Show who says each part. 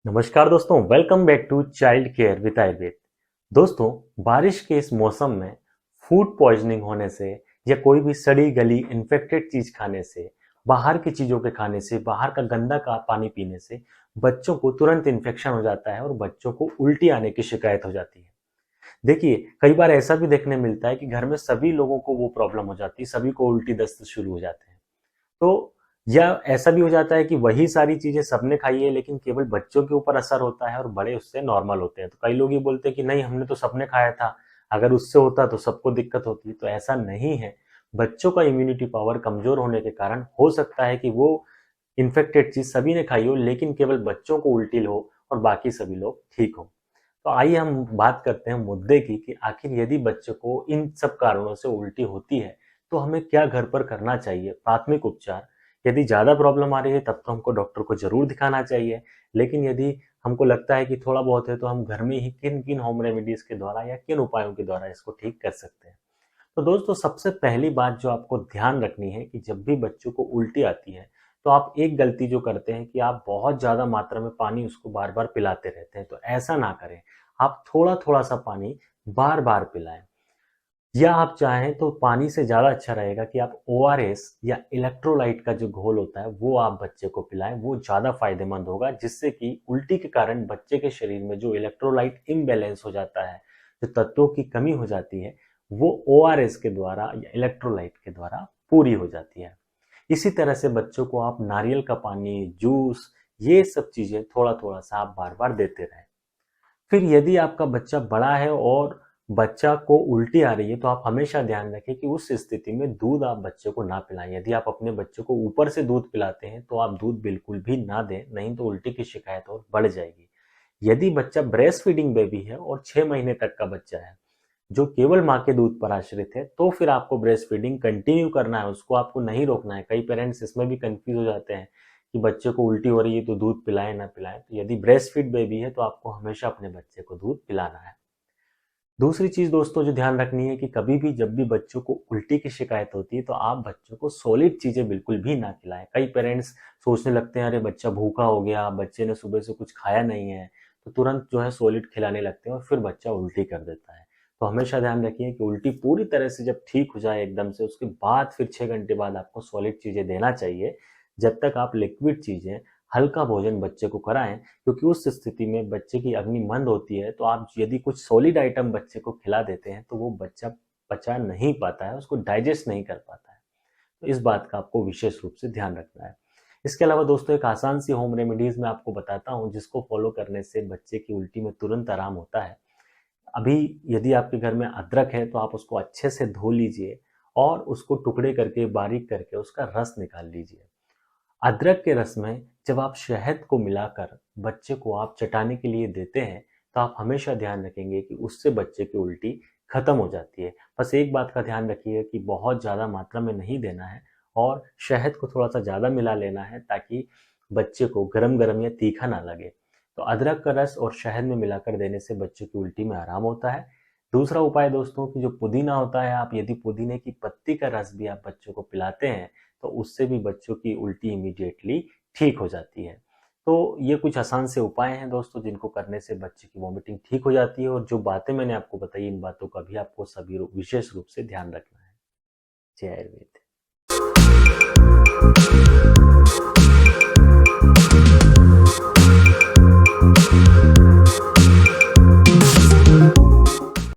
Speaker 1: नमस्कार दोस्तों, welcome back to child care with Ayurveda. दोस्तों, बारिश के इस मौसम में फूड पॉइजनिंग होने से या कोई भी सड़ी गली इन्फेक्टेड चीज खाने से, बाहर की चीजों के खाने से, बाहर का गंदा का पानी पीने से बच्चों को तुरंत इन्फेक्शन हो जाता है और बच्चों को उल्टी आने की शिकायत हो जाती है। देखिए, कई बार ऐसा भी देखने मिलता है कि घर में सभी लोगों को वो प्रॉब्लम हो जाती है, सभी को उल्टी दस्त शुरू हो जाते हैं। तो या ऐसा भी हो जाता है कि वही सारी चीजें सबने खाई है लेकिन केवल बच्चों के ऊपर असर होता है और बड़े उससे नॉर्मल होते हैं। तो कई लोग ये बोलते हैं कि नहीं, हमने तो सबने खाया था, अगर उससे होता तो सबको दिक्कत होती। तो ऐसा नहीं है। बच्चों का इम्यूनिटी पावर कमजोर होने के कारण हो सकता है कि वो इन्फेक्टेड चीज सभी ने खाई हो लेकिन केवल बच्चों को उल्टी हो और बाकी सभी लोग ठीक हो। तो आइए हम बात करते हैं मुद्दे की कि आखिर यदि बच्चों को इन सब कारणों से उल्टी होती है तो हमें क्या घर पर करना चाहिए। प्राथमिक उपचार, यदि ज़्यादा प्रॉब्लम आ रही है तब तो हमको डॉक्टर को ज़रूर दिखाना चाहिए। लेकिन यदि हमको लगता है कि थोड़ा बहुत है तो हम घर में ही किन किन होम रेमेडीज के द्वारा या किन उपायों के द्वारा इसको ठीक कर सकते हैं। तो दोस्तों, सबसे पहली बात जो आपको ध्यान रखनी है कि जब भी बच्चों को उल्टी आती है तो आप एक गलती जो करते हैं कि आप बहुत ज़्यादा मात्रा में पानी उसको बार बार पिलाते रहते हैं। तो ऐसा ना करें। आप थोड़ा थोड़ा सा पानी बार बार पिलाएं। या आप चाहें तो पानी से ज़्यादा अच्छा रहेगा कि आप ओआरएस या इलेक्ट्रोलाइट का जो घोल होता है वो आप बच्चे को पिलाएं। वो ज़्यादा फायदेमंद होगा, जिससे कि उल्टी के कारण बच्चे के शरीर में जो इलेक्ट्रोलाइट इम्बैलेंस हो जाता है, जो तत्वों की कमी हो जाती है, वो ओआरएस के द्वारा या इलेक्ट्रोलाइट के द्वारा पूरी हो जाती है। इसी तरह से बच्चों को आप नारियल का पानी, जूस, ये सब चीज़ें थोड़ा थोड़ा सा आप बार बार देते रहें। फिर यदि आपका बच्चा बड़ा है और बच्चा को उल्टी आ रही है तो आप हमेशा ध्यान रखें कि उस स्थिति में दूध आप बच्चे को ना पिलाएं। यदि आप अपने बच्चे को ऊपर से दूध पिलाते हैं तो आप दूध बिल्कुल भी ना दें, नहीं तो उल्टी की शिकायत और बढ़ जाएगी। यदि बच्चा ब्रेस्ट फीडिंग बेबी है और 6 महीने तक का बच्चा है जो केवल माँ के दूध पर आश्रित है, तो फिर आपको ब्रेस्ट फीडिंग कंटिन्यू करना है, उसको आपको नहीं रोकना है। कई पेरेंट्स इसमें भी कंफ्यूज हो जाते हैं कि बच्चे को उल्टी हो रही है तो दूध पिलाएं ना पिलाएं। तो यदि ब्रेस्ट फीड बेबी है तो आपको हमेशा अपने बच्चे को दूध पिलाना है। दूसरी चीज दोस्तों जो ध्यान रखनी है कि कभी भी जब भी बच्चों को उल्टी की शिकायत होती है तो आप बच्चों को सॉलिड चीजें बिल्कुल भी ना खिलाएं। कई पेरेंट्स सोचने लगते हैं अरे बच्चा भूखा हो गया, बच्चे ने सुबह से कुछ खाया नहीं है, तो तुरंत जो है सॉलिड खिलाने लगते हैं और फिर बच्चा उल्टी कर देता है। तो हमेशा ध्यान रखिए कि उल्टी पूरी तरह से जब ठीक हो जाए एकदम से, उसके बाद फिर 6 घंटे बाद आपको सॉलिड चीजें देना चाहिए। जब तक आप लिक्विड चीजें, हल्का भोजन बच्चे को कराएं, क्योंकि उस स्थिति में बच्चे की अग्नि मंद होती है। तो आप यदि कुछ सॉलिड आइटम बच्चे को खिला देते हैं तो वो बच्चा पचा नहीं पाता है, उसको डाइजेस्ट नहीं कर पाता है। तो इस बात का आपको विशेष रूप से ध्यान रखना है। इसके अलावा दोस्तों, एक आसान सी होम रेमेडीज मैं आपको बताता हूँ जिसको फॉलो करने से बच्चे की उल्टी में तुरंत आराम होता है। अभी यदि आपके घर में अदरक है तो आप उसको अच्छे से धो लीजिए और उसको टुकड़े करके, बारीक करके उसका रस निकाल लीजिए। अदरक के रस में जब आप शहद को मिलाकर बच्चे को आप चटाने के लिए देते हैं तो आप हमेशा ध्यान रखेंगे कि उससे बच्चे की उल्टी खत्म हो जाती है। बस एक बात का ध्यान रखिए कि बहुत ज़्यादा मात्रा में नहीं देना है और शहद को थोड़ा सा ज़्यादा मिला लेना है ताकि बच्चे को गरम गरम या तीखा ना लगे। तो अदरक का रस और शहद में मिलाकर देने से बच्चों की उल्टी में आराम होता है। दूसरा उपाय दोस्तों कि जो पुदीना होता है, आप यदि पुदीने की पत्ती का रस भी आप बच्चों को पिलाते हैं तो उससे भी बच्चों की उल्टी इमीडिएटली ठीक हो जाती है। तो ये कुछ आसान से उपाय हैं दोस्तों जिनको करने से बच्चे की वॉमिटिंग ठीक हो जाती है। और जो बातें मैंने आपको बताई, इन बातों का भी आपको सभी विशेष रूप से ध्यान रखना है। जय आयुर्वेद।